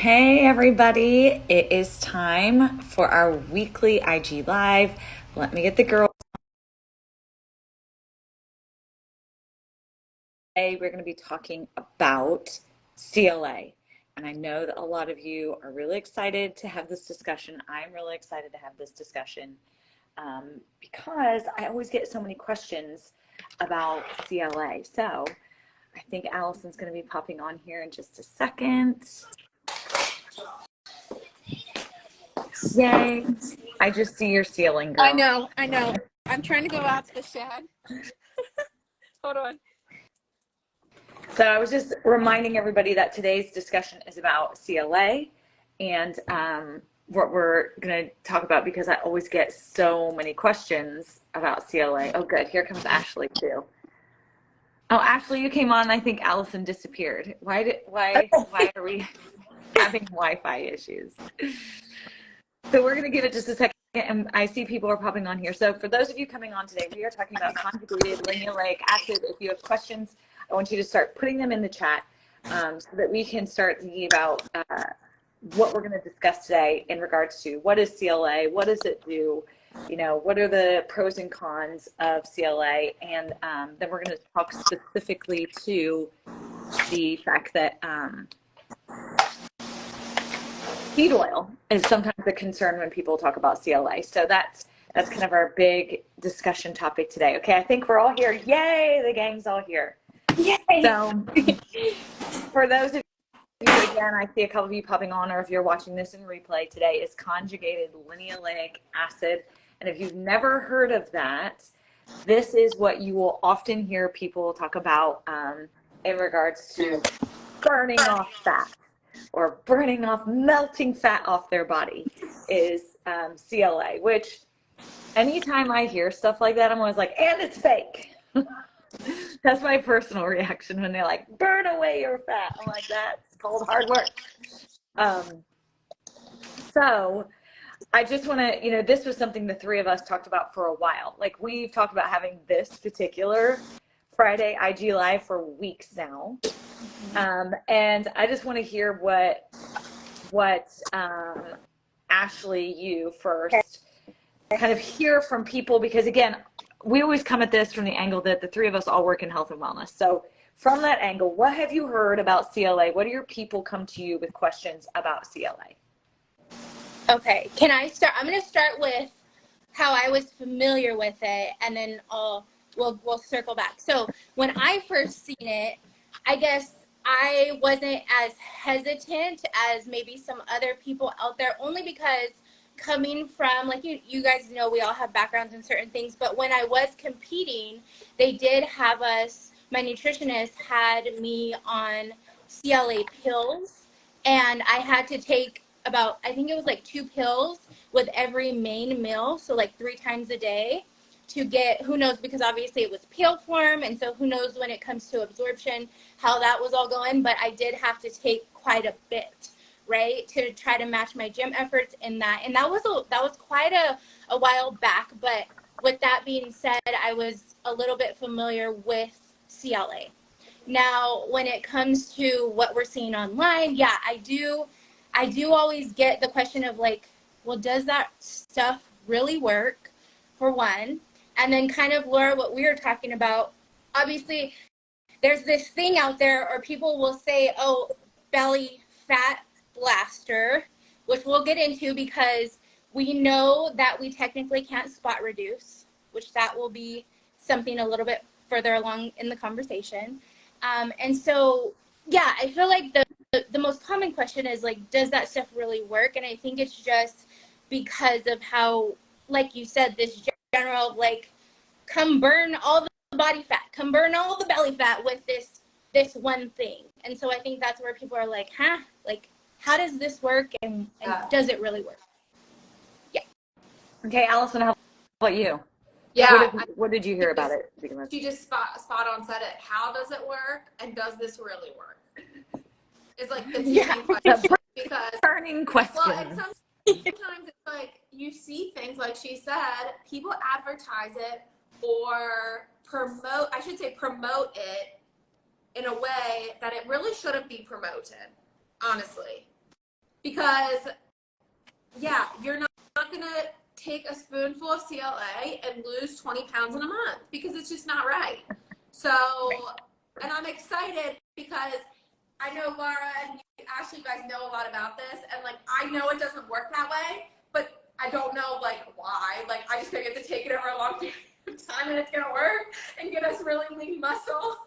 Hey everybody, it is time for our weekly IG Live. Let me get the girls. Today we're going to be talking about CLA. And I know that a lot of you are really excited to have this discussion. I'm really excited to have this discussion because I always get so many questions about CLA. So I think Allison's going to be popping on here in just a second. Yay. I just see your ceiling, girl. I know. I'm trying to go out to the shed. Hold on. So I was just reminding everybody that today's discussion is about CLA and what we're going to talk about because I always get so many questions about CLA. Oh, good. Here comes Ashley too. Oh, Ashley, you came on. I think Allison disappeared. Why are we having Wi-Fi issues? So we're going to give it just a second, and I see people are popping on here. So for those of you coming on today, we are talking about conjugated linoleic acid. If you have questions, I want you to start putting them in the chat so that we can start thinking about what we're going to discuss today in regards to what is CLA, what does it do, what are the pros and cons of CLA, and then we're going to talk specifically to the fact that seed oil is sometimes a concern when people talk about CLA. So that's kind of our big discussion topic today. Okay, I think we're all here. Yay, the gang's all here. Yay! So for those of you, again, I see a couple of you popping on, or if you're watching this in replay, today is conjugated linoleic acid. And if you've never heard of that, this is what you will often hear people talk about in regards to burning off fat or burning off, melting fat off their body is CLA, which anytime I hear stuff like that, I'm always like, and it's fake. That's my personal reaction when they're like, burn away your fat. I'm like, that's called hard work. So I just want to, this was something the three of us talked about for a while. Like we've talked about having this particular Friday IG Live for weeks now. And I just want to hear what Ashley, you first kind of hear from people, because again, we always come at this from the angle that the three of us all work in health and wellness. So from that angle, what have you heard about CLA? What do your people come to you with questions about CLA? Okay, can I start? I'm going to start with how I was familiar with it, and then we'll circle back. So when I first seen it, I guess I wasn't as hesitant as maybe some other people out there, only because coming from, like you guys know, we all have backgrounds in certain things, but when I was competing, they did have us, my nutritionist had me on CLA pills, and I had to take about, I think it was like 2 pills with every main meal, so like 3 times a day, to get, who knows, because obviously it was pill form, and so who knows when it comes to absorption how that was all going, but I did have to take quite a bit, right, to try to match my gym efforts in that. And that was quite a while back. But with that being said, I was a little bit familiar with CLA. Now, when it comes to what we're seeing online, yeah, I do always get the question of like, well, does that stuff really work, for one? And then kind of, Laura, what we were talking about, obviously there's this thing out there, or people will say, oh, belly fat blaster, which we'll get into, because we know that we technically can't spot reduce, which that will be something a little bit further along in the conversation. And so, yeah, I feel like the most common question is like, does that stuff really work? And I think it's just because of how, like you said, this general, like, come burn all the body fat, come burn all the belly fat with this one thing. And so I think that's where people are like, like, how does this work, and does it really work? Yeah. Okay, Allison, how about you? Yeah, What did you hear about it? she just spot on said it. How does it work, and does this really work? It's like the main question, because burning question. Well, and sometimes it's like you see things like she said, people advertise it or promote it in a way that it really shouldn't be promoted, honestly. because yeah, you're not going to take a spoonful of CLA and lose 20 pounds in a month because it's just not right. So, and I'm excited because I know Laura and Ashley, you guys know a lot about this, and like I know it doesn't work that way, but I don't know like why. Like I just think you have to take it over a long period of time and it's gonna work and get us really lean muscle.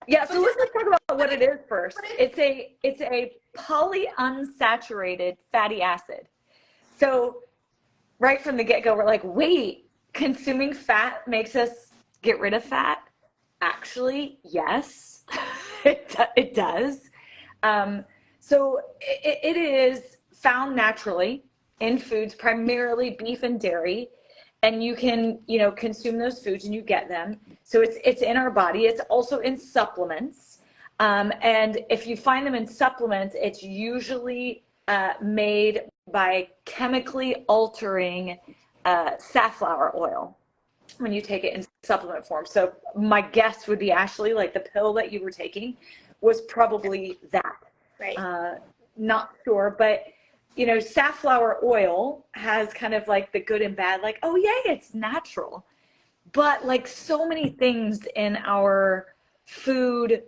Yeah, so let's talk about what it is first. It's a polyunsaturated fatty acid. So right from the get-go, we're like, wait, consuming fat makes us get rid of fat? Actually, yes, it does. So it is found naturally in foods, primarily beef and dairy, and you can, consume those foods and you get them. So it's in our body. It's also in supplements. And if you find them in supplements, it's usually made by chemically altering safflower oil when you take it in supplement form. So my guess would be, Ashley, like the pill that you were taking was probably that. Right. Not sure, but safflower oil has kind of like the good and bad, like, oh yeah, it's natural. But like so many things in our food,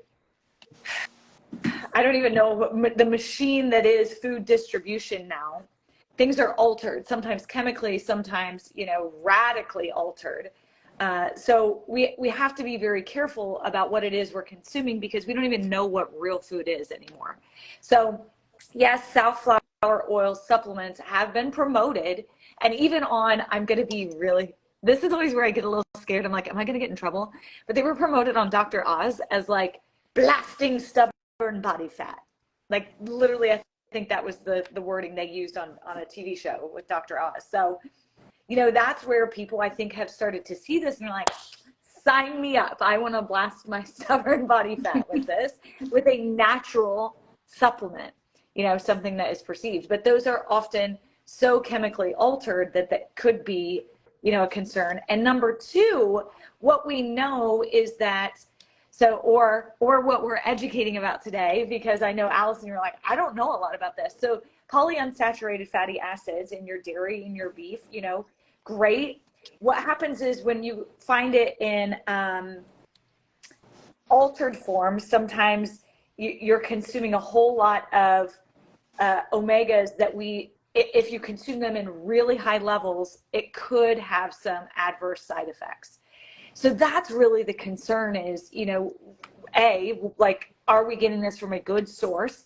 I don't even know the machine that is food distribution now. Things are altered, sometimes chemically, sometimes, radically altered. So we have to be very careful about what it is we're consuming because we don't even know what real food is anymore. So yes, safflower oil supplements have been promoted, and even on, I'm going to be really, this is always where I get a little scared. I'm like, am I going to get in trouble? But they were promoted on Dr. Oz as like blasting stubborn body fat. Like literally, I think that was the wording they used on a TV show with Dr. Oz. So, that's where people, I think, have started to see this and they're like, sign me up. I want to blast my stubborn body fat with this, with a natural supplement, something that is perceived. But those are often so chemically altered that could be, a concern. And number two, what we know is that, so, or what we're educating about today, because I know, Allison, you're like, I don't know a lot about this. So polyunsaturated fatty acids in your dairy, in your beef, great. What happens is when you find it in altered form, sometimes you're consuming a whole lot of omegas that if you consume them in really high levels, it could have some adverse side effects. So that's really the concern is, like, are we getting this from a good source?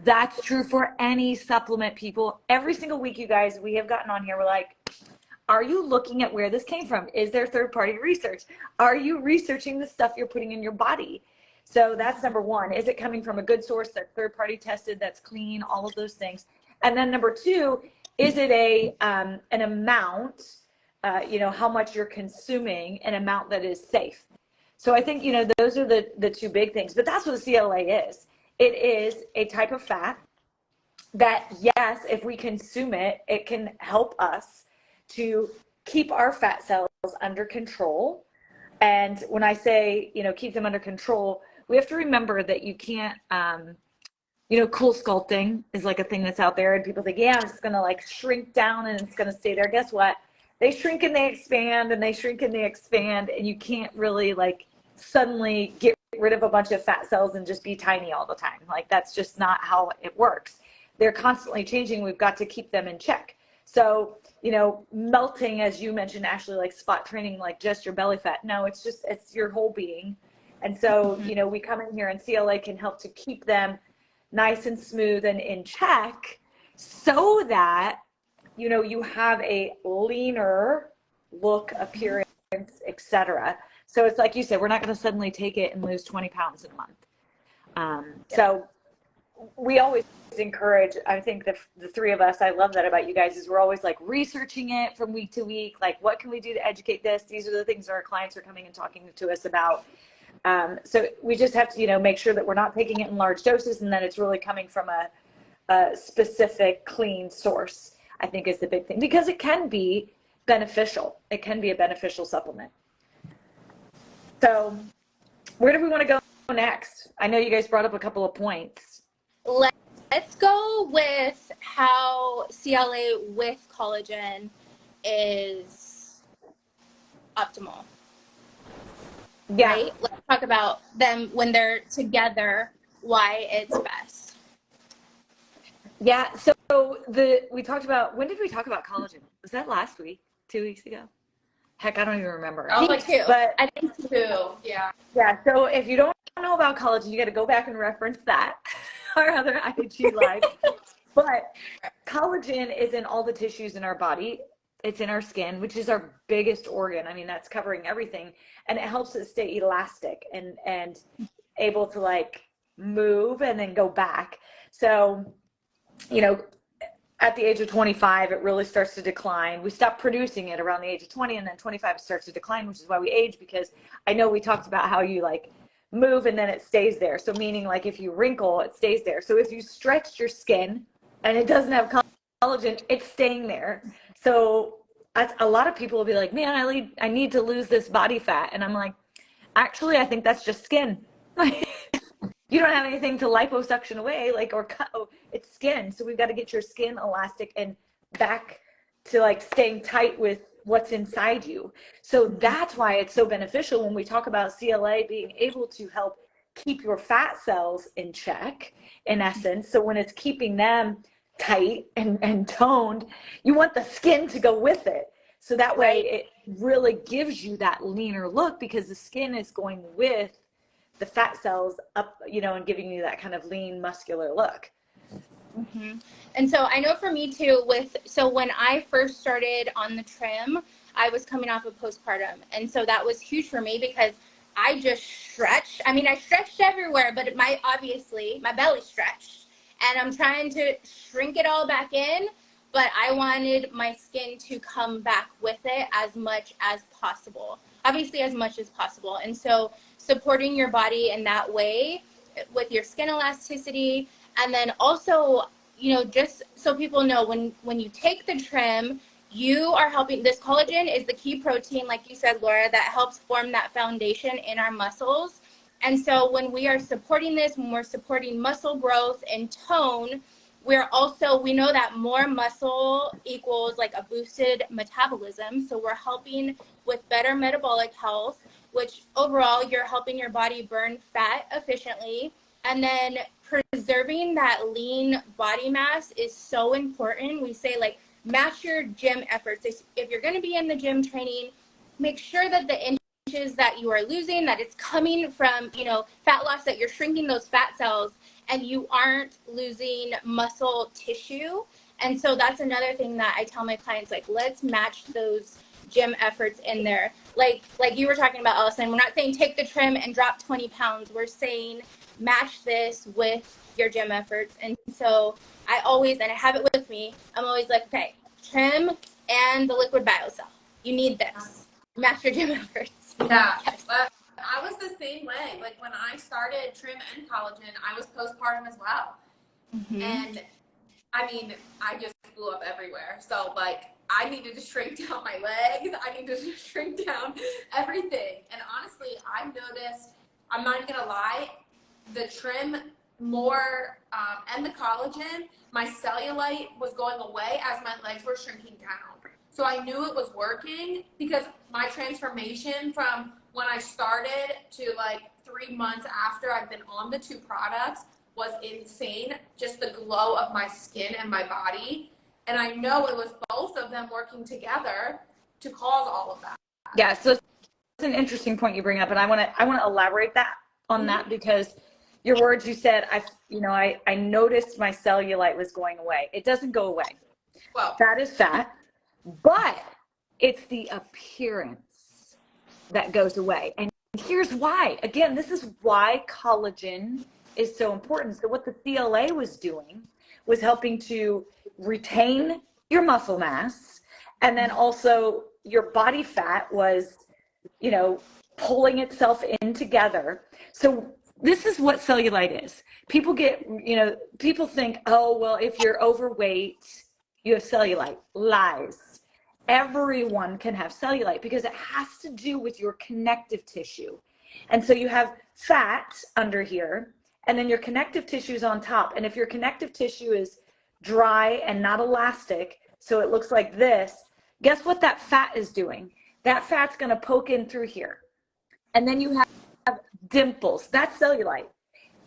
That's true for any supplement, people. Every single week, you guys, we have gotten on here, we're like, are you looking at where this came from? Is there third-party research? Are you researching the stuff you're putting in your body? So that's number one. Is it coming from a good source that's third-party tested, that's clean, all of those things? And then number two, is it an amount, how much you're consuming, an amount that is safe? So I think, those are the two big things. But that's what the CLA is. It is a type of fat that, yes, if we consume it, it can help us to keep our fat cells under control. And when I say, keep them under control, we have to remember that you can't, cool sculpting is like a thing that's out there and people think, yeah, it's going to like shrink down and it's going to stay there. Guess what? They shrink and they expand and they shrink and they expand, and you can't really like suddenly get rid of a bunch of fat cells and just be tiny all the time. Like that's just not how it works. They're constantly changing. We've got to keep them in check. So, melting, as you mentioned, Ashley, like spot training, like just your belly fat. No, it's your whole being. And so, we come in here and CLA can help to keep them nice and smooth and in check so that, you have a leaner look, appearance, etc. So it's like you said, we're not going to suddenly take it and lose 20 pounds in a month. So we always encourage, I think the three of us, I love that about you guys, is we're always like researching it from week to week. Like, what can we do to educate this? These are the things that our clients are coming and talking to us about. So we just have to, make sure that we're not taking it in large doses and that it's really coming from a specific clean source, I think is the big thing, because it can be beneficial. It can be a beneficial supplement. So where do we want to go next? I know you guys brought up a couple of points. Let's let's go with how CLA with collagen is optimal. Yeah. Right? Let's talk about them when they're together, why it's best. Yeah. So we talked about, when did we talk about collagen? Was that last week? 2 weeks ago? Heck, I don't even remember. I was like two. But I think two. Yeah. yeah, so if you don't know about collagen, you got to go back and reference that, our other IHG live. But collagen is in all the tissues in our body. It's in our skin, which is our biggest organ. I mean, that's covering everything, and it helps it stay elastic and able to like move and then go back. So, you know, at the age of 25, it really starts to decline. We stop producing it around the age of 20, and then 25 it starts to decline, which is why we age, because I know we talked about how you like move and then it stays there. So meaning like if you wrinkle, it stays there. So if you stretched your skin and it doesn't have collagen, it's staying there. So a lot of people will be like, man, I need to lose this body fat. And I'm like, actually, I think that's just skin. You don't have anything to liposuction away, like, or cut. Oh, it's skin. So we've got to get your skin elastic and back to like staying tight with what's inside you. So that's why it's so beneficial when we talk about CLA being able to help keep your fat cells in check, in essence. So when it's keeping them tight and toned, you want the skin to go with it. So that way it really gives you that leaner look, because the skin is going with the fat cells up, you know, and giving you that kind of lean muscular look. Mm-hmm. And so I know for me too, so when I first started on the trim, I was coming off of postpartum. And so that was huge for me because I just stretched. I mean, I stretched everywhere, but obviously my belly stretched, and I'm trying to shrink it all back in, but I wanted my skin to come back with it as much as possible, obviously as much as possible. And so supporting your body in that way with your skin elasticity, and then also, you know, just so people know, when you take the trim, you are helping. This collagen is the key protein, like you said, Laura, that helps form that foundation in our muscles. And so when we are supporting this, when we're supporting muscle growth and tone, we know that more muscle equals like a boosted metabolism. So we're helping with better metabolic health, which overall you're helping your body burn fat efficiently. And then preserving that lean body mass is so important. We say like match your gym efforts. If you're going to be in the gym training, make sure that the inches that you are losing, that it's coming from, you know, fat loss, that you're shrinking those fat cells and you aren't losing muscle tissue. And so that's another thing that I tell my clients, like, let's match those gym efforts in there. Like you were talking about, Allison, we're not saying take the trim and drop 20 pounds. We're saying match this with your gym efforts. And so I always, and I have it with me, I'm always like, okay, trim and the liquid biocell. You need this. Match your gym efforts. Yeah. Yes. I was the same way. Like when I started trim and collagen, I was postpartum as well. Mm-hmm. And I mean, I just blew up everywhere. So like I needed to shrink down my legs. I needed to shrink down everything. And honestly, I've noticed, I'm not even gonna lie, the trim more and the collagen, my cellulite was going away as my legs were shrinking down. So I knew it was working because my transformation from when I started to like 3 months after I've been on the two products was insane. Just the glow of my skin and my body. And I know it was both of them working together to cause all of that. Yeah, so it's an interesting point you bring up, and I want to elaborate that on that, because your words, you said, I noticed my cellulite was going away. It doesn't go away. Well, that is fat, but it's the appearance that goes away. And here's why. Again, this is why collagen is so important. So what the CLA was doing was helping to retain your muscle mass, and then also your body fat was, you know, pulling itself in together. So this is what cellulite is. People people think, oh, well, if you're overweight, you have cellulite. Lies. Everyone can have cellulite because it has to do with your connective tissue. And so you have fat under here, and then your connective tissue is on top. And if your connective tissue is dry and not elastic, so it looks like this, guess what that fat is doing? That fat's going to poke in through here. And then you have dimples. That's cellulite.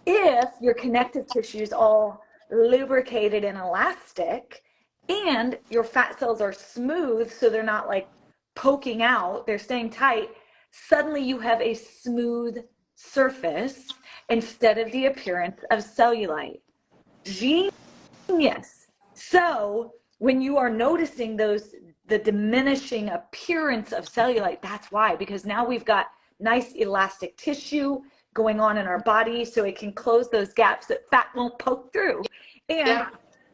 If your connective tissue is all lubricated and elastic, and your fat cells are smooth, so they're not like poking out, they're staying tight, suddenly you have a smooth surface instead of the appearance of cellulite. Genius. So when you are noticing the diminishing appearance of cellulite, that's why, because now we've got nice elastic tissue going on in our body, so it can close those gaps that fat won't poke through. And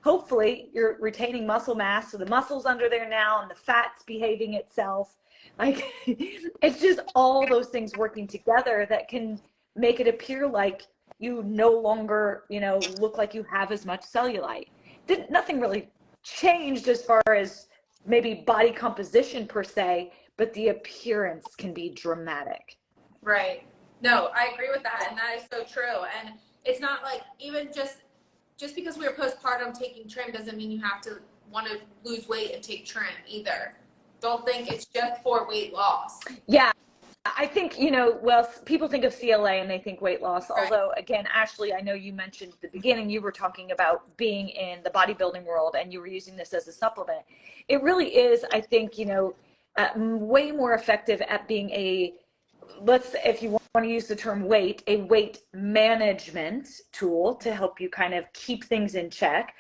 hopefully you're retaining muscle mass, so the muscle's under there now and the fat's behaving itself. Like, it's just all those things working together that can make it appear like you no longer, look like you have as much cellulite. Nothing really changed as far as maybe body composition per se, but the appearance can be dramatic. Right. No, I agree with that, and that is so true. And it's not like, even just because we're postpartum taking trim doesn't mean you have to want to lose weight and take trim either. Don't think it's just for weight loss. Yeah, I think, well, people think of CLA and they think weight loss. Right. Although, again, Ashley, I know you mentioned at the beginning, you were talking about being in the bodybuilding world and you were using this as a supplement. It really is, I think, way more effective at being if you want to use the term weight, a weight management tool to help you kind of keep things in check,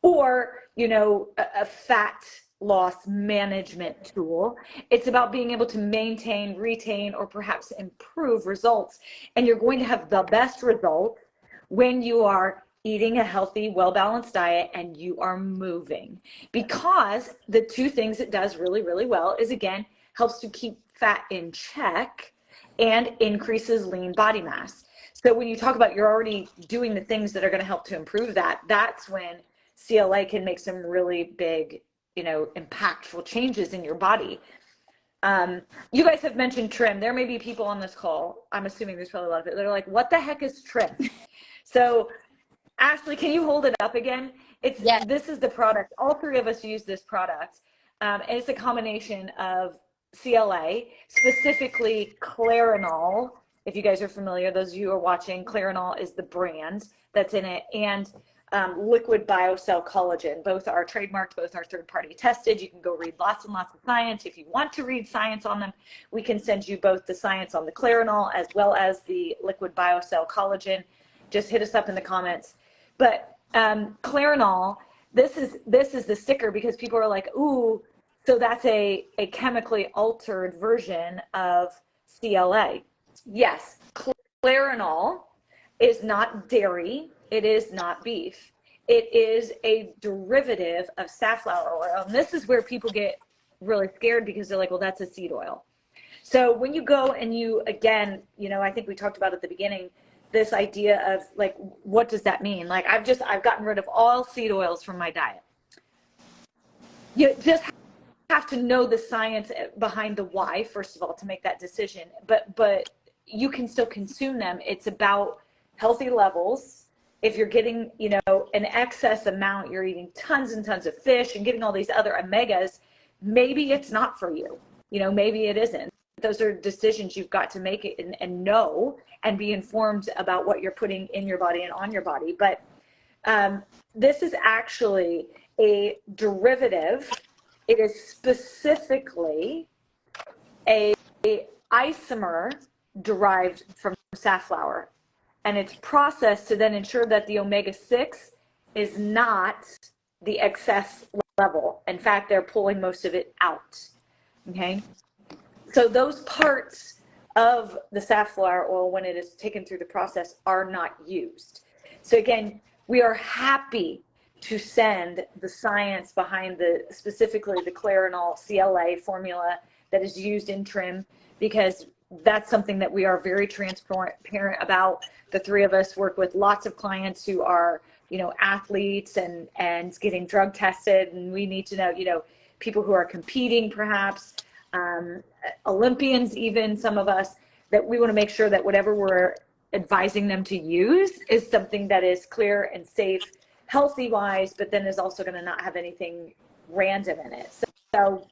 or, a fat loss management tool. It's about being able to maintain, retain, or perhaps improve results. And you're going to have the best results when you are eating a healthy, well-balanced diet and you are moving. Because the two things it does really, really well is, again, helps to keep fat in check and increases lean body mass. So when you talk about you're already doing the things that are going to help to improve that, that's when CLA can make some really big, impactful changes in your body. You guys have mentioned trim. There may be people on this call, I'm assuming there's probably a lot of it, that are like, what the heck is trim? So Ashley, can you hold it up again? Yes. This is the product. All three of us use this product. And it's a combination of CLA, specifically Clarinol. If you guys are familiar, those of you who are watching, Clarinol is the brand that's in it, and liquid biocell collagen. Both are trademarked, both are third-party tested. You can go read lots and lots of science. If you want to read science on them, we can send you both the science on the Clarinol as well as the liquid biocell collagen. Just hit us up in the comments. But Clarinol, this is the sticker, because people are like, ooh, so that's a chemically altered version of CLA. Yes, Clarinol is not dairy. It is not beef. It is a derivative of safflower oil. And this is where people get really scared, because they're like, well, that's a seed oil. So when you go and you, again, I think we talked about at the beginning, this idea of like, what does that mean? Like, I've gotten rid of all seed oils from my diet. You just have to know the science behind the why, first of all, to make that decision. But you can still consume them. It's about healthy levels. If you're getting, an excess amount, you're eating tons and tons of fish and getting all these other omegas, maybe it's not for you. Maybe it isn't. Those are decisions you've got to make it and know and be informed about what you're putting in your body and on your body. But this is actually a derivative. It is specifically a isomer derived from safflower, and it's processed to then ensure that the omega-6 is not the excess level. In fact, they're pulling most of it out. Okay, so those parts of the safflower oil, when it is taken through the process, are not used. So again, we are happy to send the science behind specifically the Clarinol CLA formula that is used in trim, because that's something that we are very transparent about. The three of us work with lots of clients who are, athletes and getting drug tested, and we need to know, people who are competing, perhaps Olympians, even some of us, that we want to make sure that whatever we're advising them to use is something that is clear and safe, healthy wise, but then is also going to not have anything random in it. So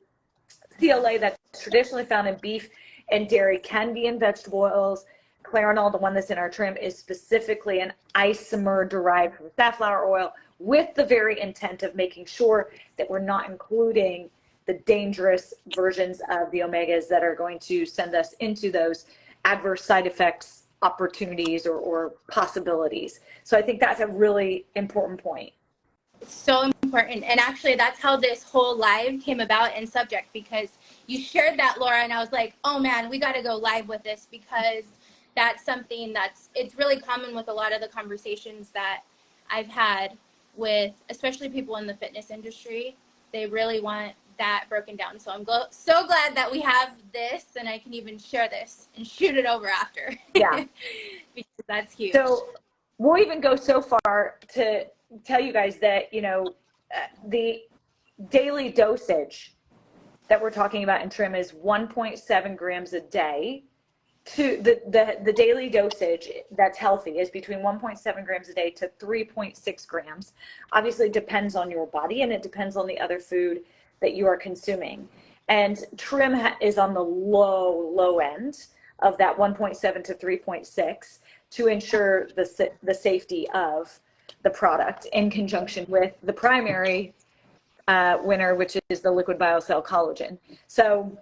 CLA that's traditionally found in beef and dairy can be in vegetable oils. Clarinol, the one that's in our trim, is specifically an isomer derived from safflower oil with the very intent of making sure that we're not including the dangerous versions of the omegas that are going to send us into those adverse side effects, opportunities, or possibilities. So I think that's a really important point. So important. And actually, that's how this whole live came about in subject, because you shared that, Laura, and I was like, oh man, we got to go live with this, because that's something it's really common with a lot of the conversations that I've had with, especially people in the fitness industry. They really want that broken down. So I'm so glad that we have this, and I can even share this and shoot it over after. Yeah. Because that's huge. So we'll even go so far to tell you guys that, the daily dosage that we're talking about in trim is 1.7 grams a day. To the daily dosage that's healthy is between 1.7 grams a day to 3.6 grams. Obviously, it depends on your body, and it depends on the other food that you are consuming. And trim is on the low end of that 1.7 to 3.6 to ensure the safety of the product in conjunction with the primary winner, which is the liquid biocell collagen. So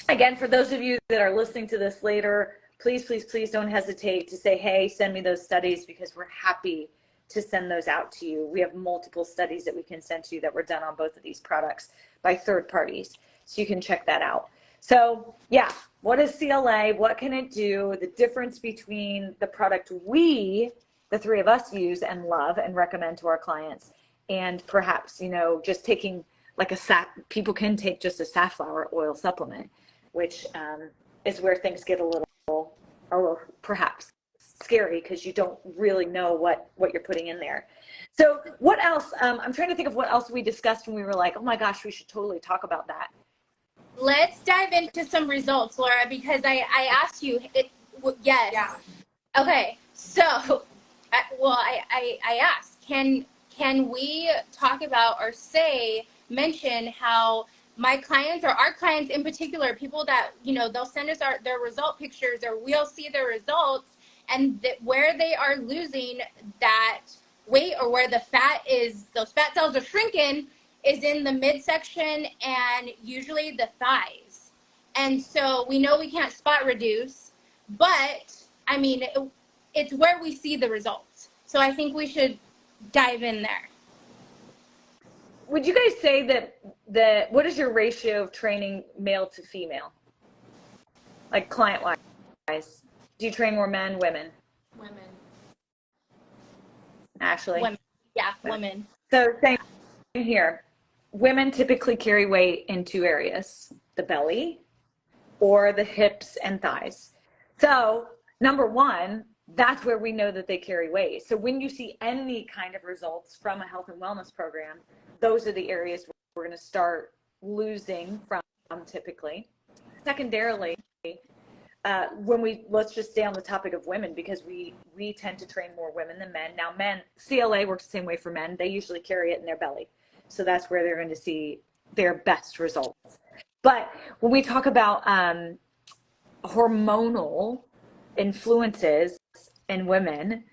again, for those of you that are listening to this later, please, please, please don't hesitate to say, hey, send me those studies, because we're happy to send those out to you. We have multiple studies that we can send to you that were done on both of these products by third parties. So you can check that out. So yeah, what is CLA? What can it do? The difference between the product we, the three of us, use and love and recommend to our clients, and perhaps, just taking like people can take just a safflower oil supplement, which is where things get a little perhaps scary, because you don't really know what you're putting in there. So what else? I'm trying to think of what else we discussed when we were like, oh my gosh, we should totally talk about that. Let's dive into some results, Laura, because I asked you. Yes. Yeah. Okay. So, I asked, can we talk about or mention how my clients, or our clients in particular, people that, they'll send us their result pictures, or we'll see their results, and where they are losing that weight, or where the fat is, those fat cells are shrinking, is in the midsection and usually the thighs. And so we know we can't spot reduce, but I mean, it's where we see the results. So I think we should dive in there. Would you guys say that what is your ratio of training male to female? Like client wise? Do you train more men, women? Women. Ashley? Women. Yeah, women. So same here. Women typically carry weight in two areas, the belly or the hips and thighs. So number one, that's where we know that they carry weight. So when you see any kind of results from a health and wellness program, those are the areas we're going to start losing from typically. Secondarily, let's just stay on the topic of women, because we tend to train more women than men. Now men, CLA works the same way for men. They usually carry it in their belly. So that's where they're going to see their best results. But when we talk about hormonal influences in women,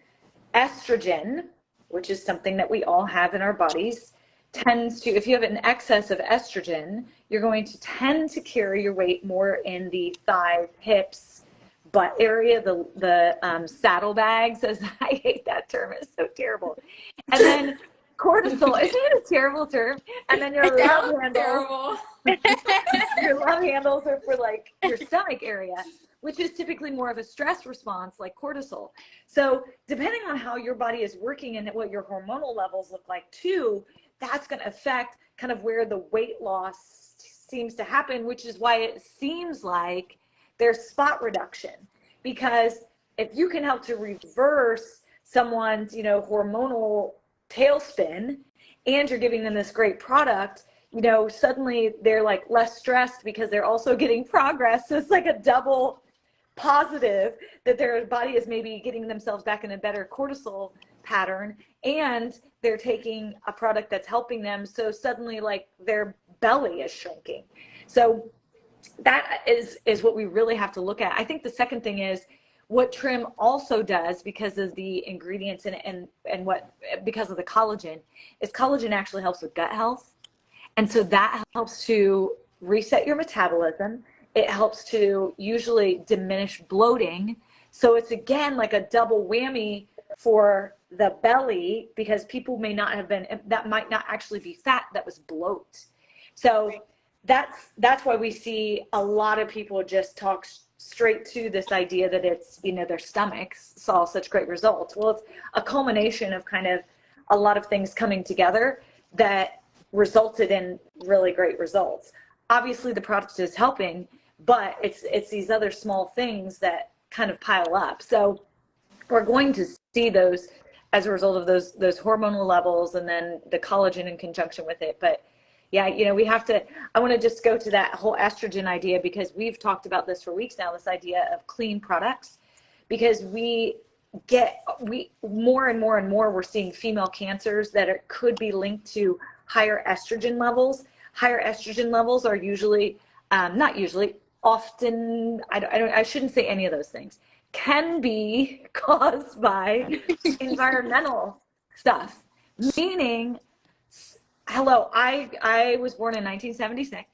estrogen, which is something that we all have in our bodies, tends to, if you have an excess of estrogen, you're going to tend to carry your weight more in the thigh, hips, butt area, the saddlebags, as I hate that term, it's so terrible. And then cortisol, isn't it a terrible term? And then your love handles, your love handles are for like your stomach area, which is typically more of a stress response like cortisol. So depending on how your body is working and what your hormonal levels look like too, that's going to affect kind of where the weight loss seems to happen, which is why it seems like there's spot reduction. Because if you can help to reverse someone's, hormonal tailspin, and you're giving them this great product, suddenly they're like less stressed because they're also getting progress. So it's like a double positive that their body is maybe getting themselves back in a better cortisol pattern, and they're taking a product that's helping them. So suddenly like their belly is shrinking. So that is what we really have to look at. I think the second thing is what trim also does, because of the ingredients and what, because of the collagen, is collagen actually helps with gut health. And so that helps to reset your metabolism. It helps to usually diminish bloating. So it's again like a double whammy for the belly, because people may not have been, that might not actually be fat, that was bloat. So that's why we see a lot of people just talk straight to this idea that it's, you know, their stomachs saw such great results. Well, it's a culmination of kind of a lot of things coming together that resulted in really great results. Obviously the product is helping, but it's these other small things that kind of pile up. So we're going to see those as a result of those hormonal levels, and then the collagen in conjunction with it. But yeah, you know, we have to, I want to just go to that whole estrogen idea, because we've talked about this for weeks now, this idea of clean products, because we more and more and more, we're seeing female cancers that could be linked to higher estrogen levels. Higher estrogen levels are usually, not usually, often, I shouldn't say any of those things, can be caused by environmental stuff. Meaning, hello, I was born in 1976,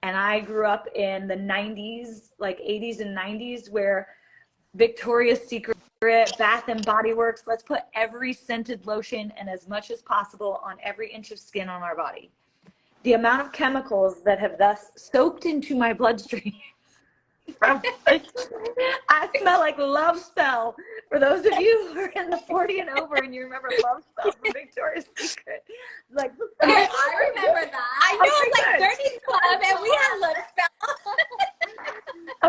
and I grew up in the 90s, like 80s and 90s, where Victoria's Secret, Bath and Body Works, let's put every scented lotion and as much as possible on every inch of skin on our body. The amount of chemicals that have thus soaked into my bloodstream from, I smell like Love Spell. For those of you who are in the 40 and over and you remember Love Spell from Victoria's Secret, like, Okay, I remember that. I know it's like Dirty Club, and we had Love Spell.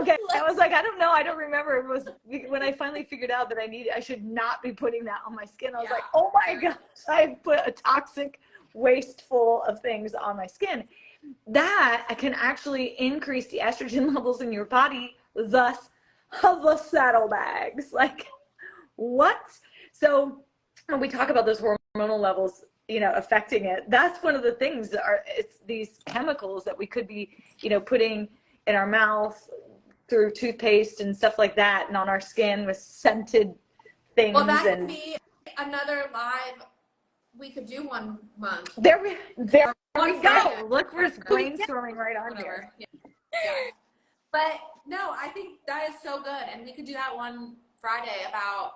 okay, I was like, I don't know, I don't remember. It was when I finally figured out that I should not be putting that on my skin. I was like, oh my gosh, I put a toxic waste full of things on my skin. That can actually increase the estrogen levels in your body, thus the saddlebags. Like, what? So when we talk about those hormonal levels, you know, affecting it, that's one of the things it's these chemicals that we could be, you know, putting in our mouth through toothpaste and stuff like that, and on our skin with scented things. Well, that could be another live we could do one month. There we go. Look, we're brainstorming right on here. Yeah. Yeah. But no, I think that is so good, and we could do that one Friday about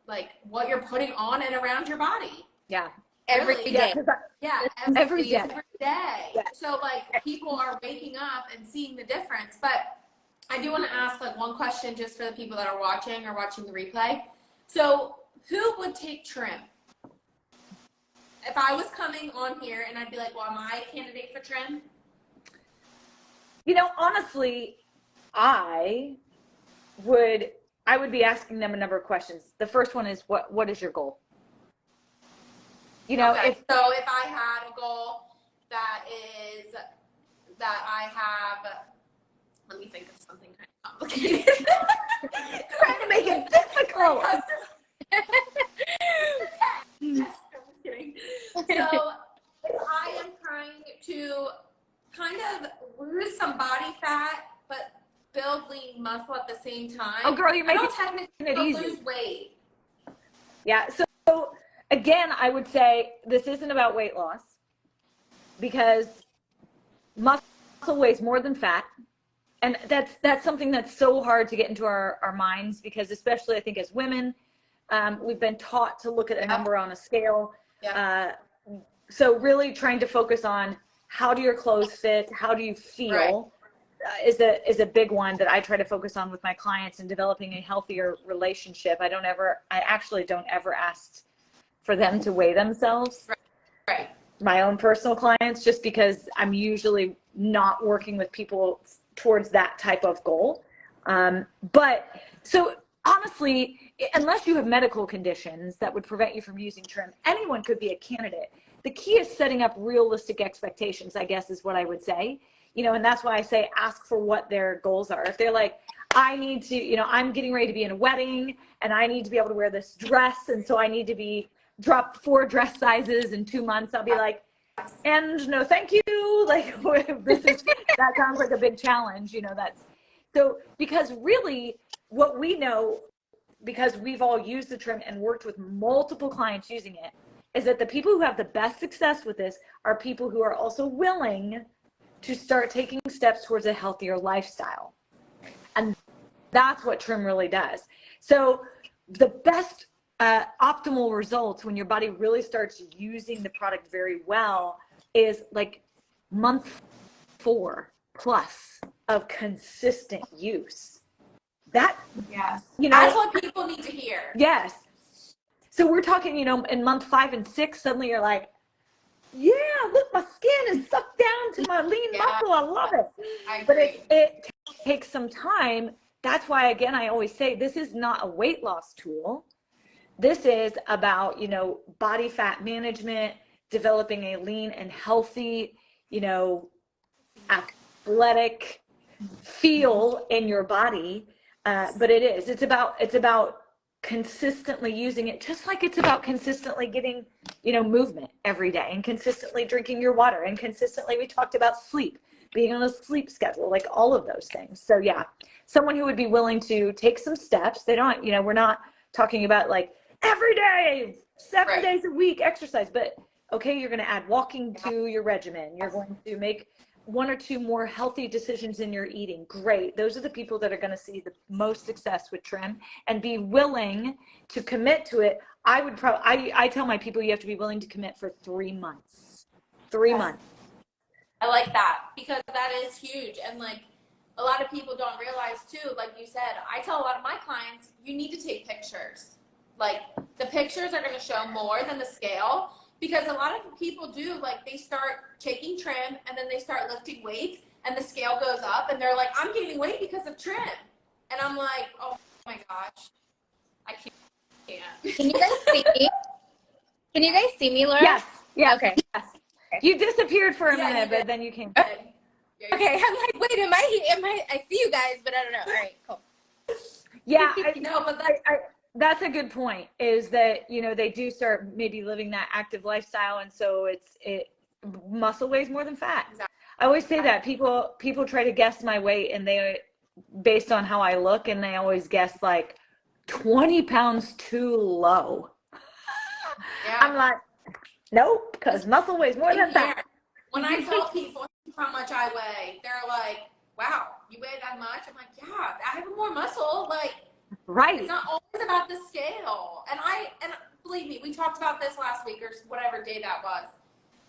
like what you're putting on and around your body. Yeah. Every Really? day. Yeah, every day. Yeah. So like people are waking up and seeing the difference. But I do want to ask like one question just for the people that are watching or watching the replay. So who would take trim? If I was coming on here and I'd be like, well, am I a candidate for trim? You know, honestly, I would be asking them a number of questions. The first one is, what is your goal? You know, okay. If I had a goal that is that I have, let me think of something kind of complicated. Trying to make it difficult. I'm kidding. So if I am trying to kind of lose some body fat, but build lean muscle at the same time. Oh, girl, you're making it easy. Lose weight. Yeah. So again, I would say this isn't about weight loss, because muscle weighs more than fat. And that's something that's so hard to get into our minds, because especially I think as women, we've been taught to look at a number on a scale. Yeah. So really trying to focus on how do your clothes fit, how do you feel, is a big one that I try to focus on with my clients, and developing a healthier relationship. I actually don't ever ask for them to weigh themselves. Right. My own personal clients, just because I'm usually not working with people towards that type of goal. But so honestly, unless you have medical conditions that would prevent you from using trim, anyone could be a candidate. The key is setting up realistic expectations, I guess is what I would say. and that's why I say ask for what their goals are. If they're like, I need to, I'm getting ready to be in a wedding and I need to be able to wear this dress. And so I need to be dropped 4 dress sizes in 2 months. I'll be like, and no, thank you. Like that sounds like a big challenge, that's so, because really what we know, because we've all used the trim and worked with multiple clients using it, is that the people who have the best success with this are people who are also willing to start taking steps towards a healthier lifestyle. And that's what trim really does. So the best optimal results when your body really starts using the product very well is like month 4 plus of consistent use. That, yes, that's what people need to hear. Yes. So we're talking, in month 5 and 6, suddenly you're like, yeah, look, my skin is sucked down to my lean muscle. I love it. I agree. But it takes some time. That's why, again, I always say this is not a weight loss tool. This is about, body fat management, developing a lean and healthy, athletic feel in your body. But it's about consistently using it, just like it's about consistently getting, movement every day, and consistently drinking your water, and consistently, we talked about sleep, being on a sleep schedule, like all of those things. So yeah, someone who would be willing to take some steps. They don't, we're not talking about like every day, 7 days a week exercise, but okay, you're going to add walking to your regimen. You're going to make 1 or 2 more healthy decisions in your eating. Great. Those are the people that are going to see the most success with trim and be willing to commit to it. I tell my people you have to be willing to commit for 3 months. 3 months. I like that, because that is huge. And like a lot of people don't realize too, like you said, I tell a lot of my clients, you need to take pictures. Like the pictures are going to show more than the scale, because a lot of people do, like they start taking trim and then they start lifting weights and the scale goes up and they're like, I'm gaining weight because of trim. And I'm like, oh my gosh, I can't. Can you guys see me? Can you guys see me, Laura? Yes. Yeah. Okay. Yes. You disappeared for a minute, but then you came back. Okay. I'm like, wait, am I see you guys, but I don't know. All right, cool. Yeah. No, but that's a good point, is that, they do start maybe living that active lifestyle. And so muscle weighs more than fat. Exactly. I always say that people try to guess my weight, and based on how I look, and they always guess like 20 pounds too low. Yeah. I'm like, nope, because muscle weighs more than fat. When I tell people how much I weigh, they're like, wow, you weigh that much? I'm like, yeah, I have more muscle. Like, right. It's not always about the scale. And believe me, we talked about this last week or whatever day that was.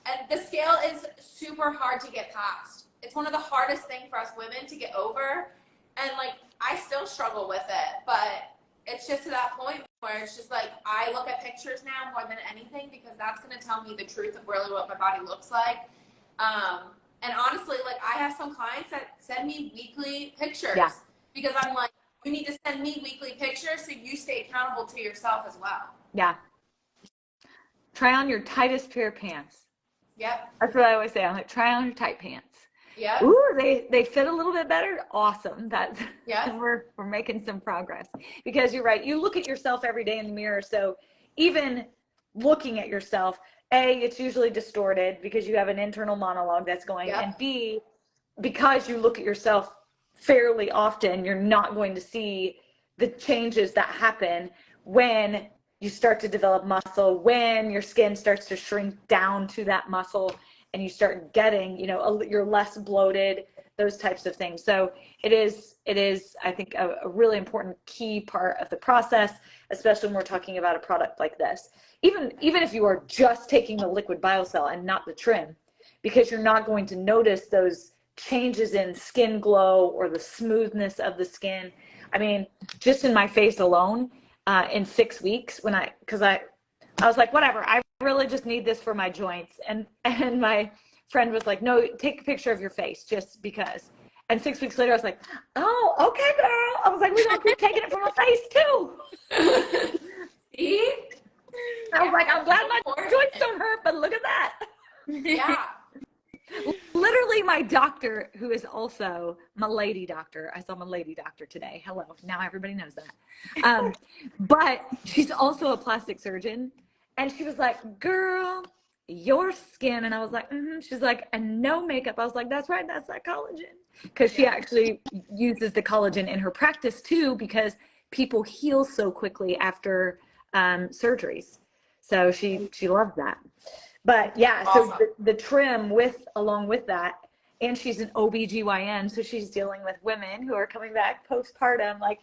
And the scale is super hard to get past. It's one of the hardest things for us women to get over. And like, I still struggle with it, but it's just to that point where it's just like, I look at pictures now more than anything, because that's going to tell me the truth of really what my body looks like. And honestly, like I have some clients that send me weekly pictures because I'm like, you need to send me weekly pictures so you stay accountable to yourself as well. Yeah. Try on your tightest pair of pants. Yep. That's what I always say. I'm like, try on your tight pants. Yeah. Ooh, they fit a little bit better. Awesome. That's we're making some progress, because you're right. You look at yourself every day in the mirror. So even looking at yourself, A, it's usually distorted because you have an internal monologue that's going, and B, because you look at yourself fairly often, you're not going to see the changes that happen when you start to develop muscle, when your skin starts to shrink down to that muscle, and you start getting, you're less bloated, those types of things. So it is, I think, a really important key part of the process, especially when we're talking about a product like this. Even if you are just taking the liquid biocell and not the trim, because you're not going to notice those changes in skin glow or the smoothness of the skin. I mean, just in my face alone, in 6 weeks, because I was like, whatever, I really just need this for my joints. And my friend was like, no, take a picture of your face just because. And 6 weeks later, I was like, oh, okay, girl. I was like, we're going to keep taking it from my face too. See? I was like, I'm glad my joints don't hurt, but look at that. Yeah. Literally actually my doctor, who is also my lady doctor. I saw my lady doctor today. Hello. Now everybody knows that. But she's also a plastic surgeon. And she was like, girl, your skin. And I was like, mm-hmm. She's like, and no makeup. I was like, that's right. That's that collagen. Because she actually uses the collagen in her practice too, because people heal so quickly after surgeries. So she loves that. But yeah, Awesome. so the trim along with that, and she's an OBGYN, so she's dealing with women who are coming back postpartum, like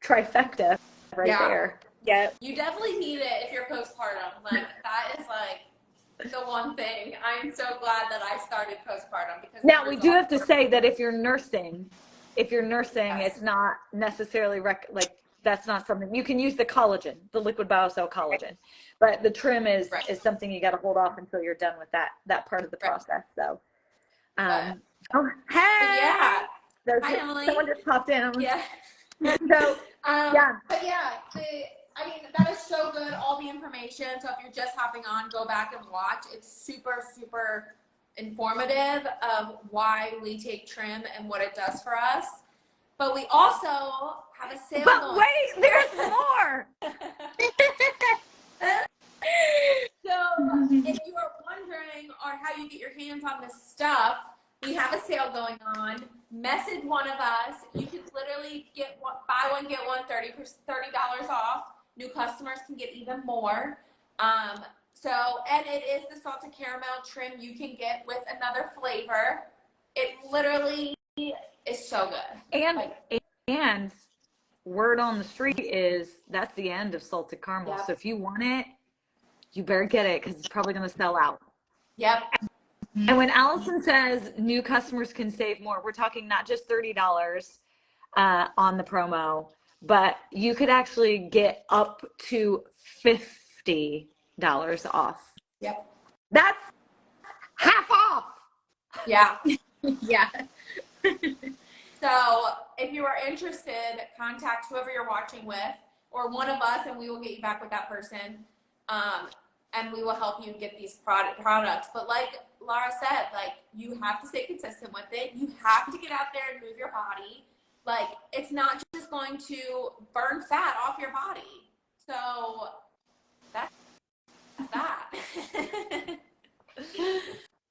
trifecta right there. Yeah. You definitely need it if you're postpartum. Like that is like the one thing. I'm so glad that I started postpartum because Now we do have to say that if you're nursing, Yes. it's not necessarily that's not something you can use the collagen, the liquid biocell collagen, but the trim is something you got to hold off until you're done with that part of the process. So, oh hey, yeah, hi Emily. Someone just popped in. Yeah. So yeah, but yeah, I mean that is so good. All the information. So if you're just hopping on, go back and watch. It's super super informative of why we take trim and what it does for us. But we also have a sale. But wait, there's more. So if you are wondering or how you get your hands on this stuff, we have a sale going on. Message one of us. You can literally get buy one, get one, $30 off. New customers can get even more. And it is the salted caramel trim you can get with another flavor. It literally is so good. And word on the street is that's the end of salted caramel. Yep. So if you want it, you better get it because it's probably going to sell out. Yep. And when Allison says new customers can save more, we're talking not just $30 on the promo, but you could actually get up to $50 off. Yep. That's half off. Yeah. Yeah. So if you are interested, contact whoever you're watching with or one of us and we will get you back with that person. And we will help you get these products. But like Laura said, like you have to stay consistent with it. You have to get out there and move your body. Like it's not just going to burn fat off your body. So that's that.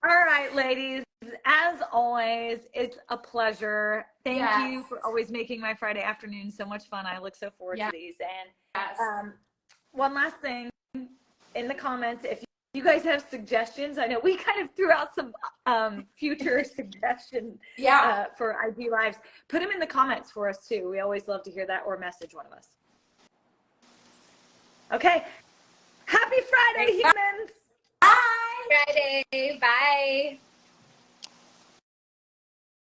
All right, ladies. As always, it's a pleasure. Thank you for always making my Friday afternoon so much fun. I look so forward to these. And one last thing in the comments, if you guys have suggestions, I know we kind of threw out some future suggestions for IG Lives. Put them in the comments for us too. We always love to hear that, or message one of us. Okay. Happy Friday, humans. Bye. Friday. Bye.